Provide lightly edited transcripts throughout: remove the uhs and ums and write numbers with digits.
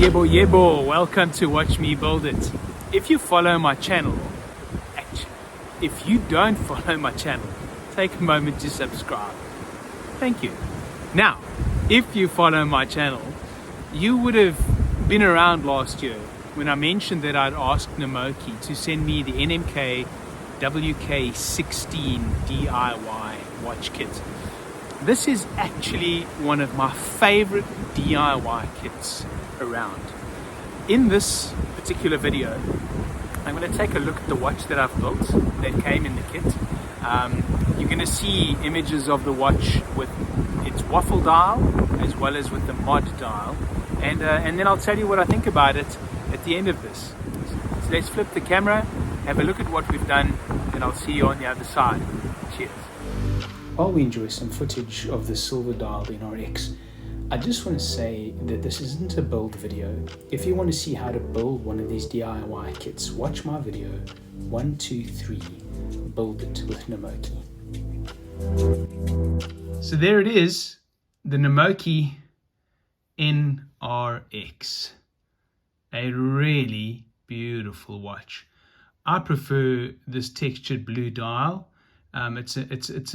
Yebo, welcome to Watch Me Build It. If you follow my channel, actually, if you don't follow my channel, take a moment to subscribe. Thank you. Now, if you follow my channel, you would have been around last year when I mentioned that I'd asked Namoki to send me the NMK-WK16 D.I.Y watch kit. This is actually one of my favorite DIY kits around. In this particular video, I'm going to take a look at the watch that I've built that came in the kit. You're going to see images of the watch with its waffle dial as well as with the mod dial, and then I'll tell you what I think about it at the end of this. So let's flip the camera, have a look at what we've done, and I'll see you on the other side. Cheers. While we enjoy some footage of the silver dialed NRX, I just want to say that this isn't a build video. If you want to see how to build one of these DIY kits, watch my video 1, 2, 3, Build It with Namoki. So there it is, the Namoki NRX. A really beautiful watch. I prefer this textured blue dial. It's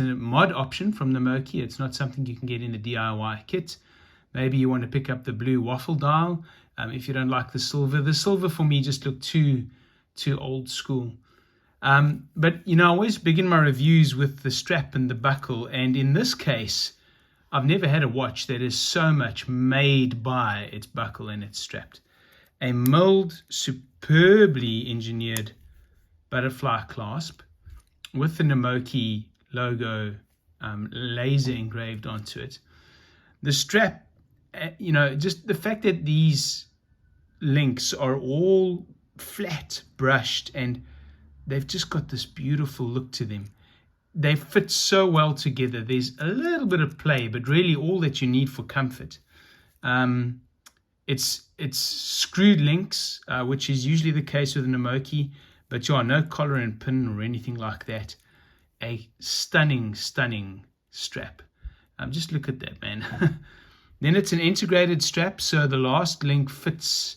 a mod option from Namoki. It's not something you can get in the DIY kit. Maybe you want to pick up the blue waffle dial if you don't like the silver. The silver for me just looked too old school. But you know, I always begin my reviews with the strap and the buckle, and in this case, I've never had a watch that is so much made by its buckle and its strap. A milled, superbly engineered butterfly clasp with the Namoki logo laser engraved onto it. The strap, you know, just the fact that these links are all flat brushed and they've just got this beautiful look to them. They fit so well together. There's a little bit of play, but really all that you need for comfort. It's screwed links, which is usually the case with a Namoki, but yeah, no collar and pin or anything like that. A stunning strap. Just look at that, man. Then it's an integrated strap, so the last link fits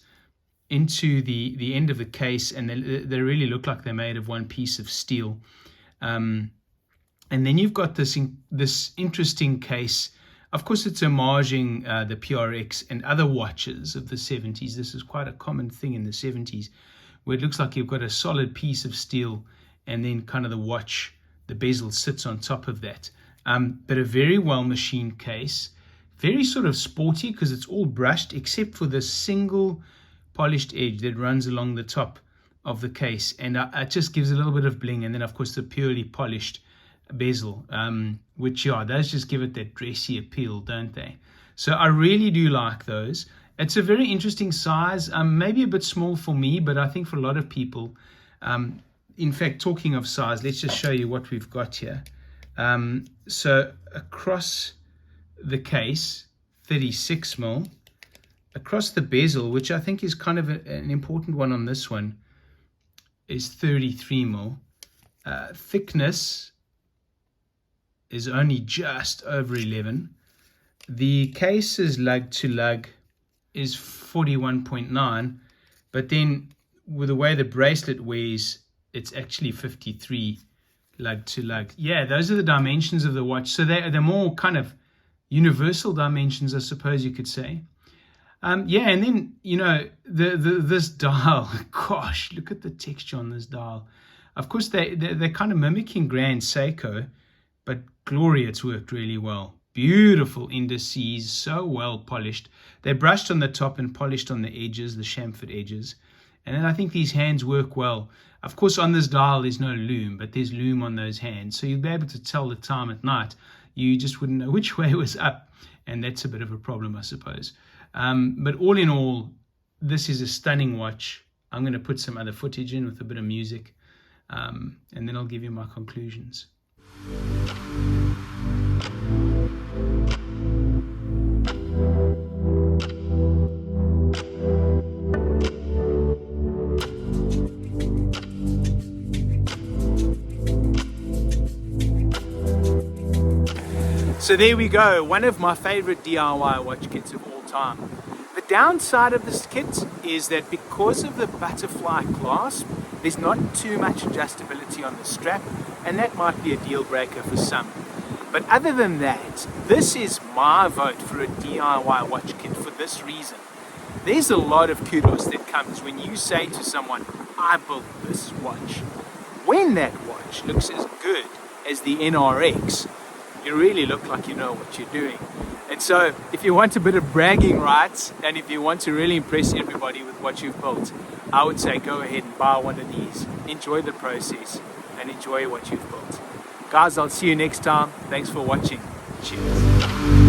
into the end of the case, and they really look like they're made of one piece of steel. And then you've got this interesting case. Of course, it's homaging the PRX and other watches of the 70s. This is quite a common thing in the 70s, where it looks like you've got a solid piece of steel, and then kind of the watch, the bezel sits on top of that. But a very well machined case, very sort of sporty because it's all brushed except for this single polished edge that runs along the top of the case, and it just gives a little bit of bling. And then of course the purely polished bezel, which those just give it that dressy appeal, don't they? So I really do like those. It's a very interesting size, maybe a bit small for me, but I think for a lot of people. In fact, talking of size, let's just show you what we've got here. So across the case, 36mm. Across the bezel, which I think is kind of an important one on this one, is 33mm. Thickness is only just over 11. The case's lug to lug is 41.9, but then with the way the bracelet wears, it's actually 53 lug to lug. Yeah, those are the dimensions of the watch. So they're more kind of universal dimensions, I suppose you could say. Yeah, and then, you know, this dial, gosh, look at the texture on this dial. Of course, they're kind of mimicking Grand Seiko, but glory, it's worked really well. Beautiful indices, so well polished. They're brushed on the top and polished on the edges, the chamfered edges. And then I think these hands work well. Of course, on this dial, there's no loom, but there's loom on those hands. So you'll be able to tell the time at night. You just wouldn't know which way was up. And that's a bit of a problem, I suppose. But all in all, this is a stunning watch. I'm going to put some other footage in with a bit of music. And then I'll give you my conclusions. So there we go, one of my favorite DIY watch kits of all time. The downside of this kit is that because of the butterfly clasp, there's not too much adjustability on the strap, and that might be a deal breaker for some. But other than that, this is my vote for a DIY watch kit for this reason. There's a lot of kudos that comes when you say to someone, I built this watch. When that watch looks as good as the NRX, you really look like you know what you're doing. And so if you want a bit of bragging rights, and if you want to really impress everybody with what you've built, I would say go ahead and buy one of these. Enjoy the process and enjoy what you've built. Guys, I'll see you next time. Thanks for watching. Cheers.